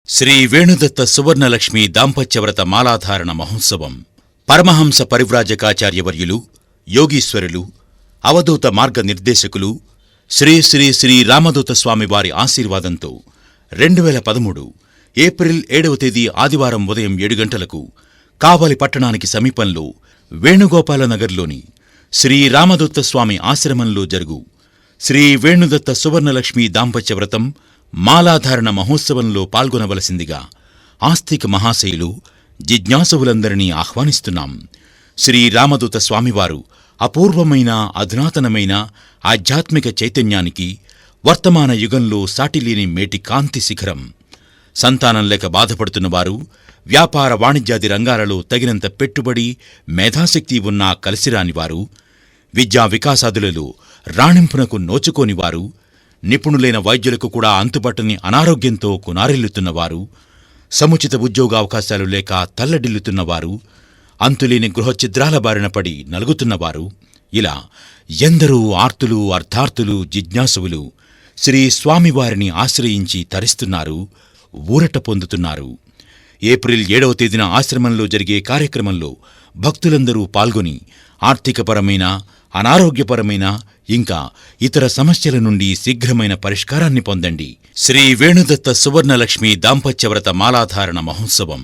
శ్రీ వేణుదత్త సువర్ణలక్ష్మి దాంపత్యవ్రత మాలాధారణ మహోత్సవం పరమహంస పరివ్రాజకాచార్యవర్యులు, యోగీశ్వరులు, అవధూత మార్గనిర్దేశకులు శ్రీ శ్రీ శ్రీ రామదూత స్వామివారి ఆశీర్వాదంతో 2013 ఏప్రిల్ 7వ తేదీ ఆదివారం ఉదయం 7 గంటలకు కావలి పట్టణానికి సమీపంలో వేణుగోపాలనగర్లోని శ్రీ రామదూత స్వామి ఆశ్రమంలో జరుగు శ్రీ వేణుదత్త సువర్ణలక్ష్మి దాంపత్యవ్రతం మాలాధారణ మహోత్సవంలో పాల్గొనవలసిందిగా ఆస్తిక మహాశయులు, జిజ్ఞాసువులందరినీ ఆహ్వానిస్తున్నాం. శ్రీ రామదూత స్వామివారు అపూర్వమైన, అధునాతనమైన ఆధ్యాత్మిక చైతన్యానికి వర్తమాన యుగంలో సాటిలేని మేటి కాంతి శిఖరం. సంతానం లేక బాధపడుతున్నవారు, వ్యాపార వాణిజ్యాది రంగాలలో తగినంత పెట్టుబడి, మేధాశక్తి ఉన్నా కలిసిరానివారు, విద్యా వికాసాదులలో రాణింపునకు నోచుకోనివారు, నిపుణులైన వైద్యులకు కూడా అంతుపట్టని అనారోగ్యంతో కునారిల్లుతున్నవారు, సముచిత ఉద్యోగావకాశాలు లేక తల్లడిల్లుతున్నవారు, అంతులేని గృహఛిద్రాల బారిన పడి నలుగుతున్నవారు, ఇలా ఎందరో ఆర్తులు, అర్థార్థులు, జిజ్ఞాసువులు శ్రీ స్వామివారిని ఆశ్రయించి తరిస్తున్నారు, ఊరట పొందుతున్నారు. ఏప్రిల్ 7వ తేదీన ఆశ్రమంలో జరిగే కార్యక్రమంలో భక్తులందరూ పాల్గొని ఆర్థికపరమైన, అనారోగ్యపరమైన ఇంకా ఇతర సమస్యల నుండి శీఘ్రమైన పరిష్కారాన్ని పొందండి. శ్రీ వేణుదత్త సువర్ణలక్ష్మి దాంపత్యవ్రత మాలాధారణ మహోత్సవం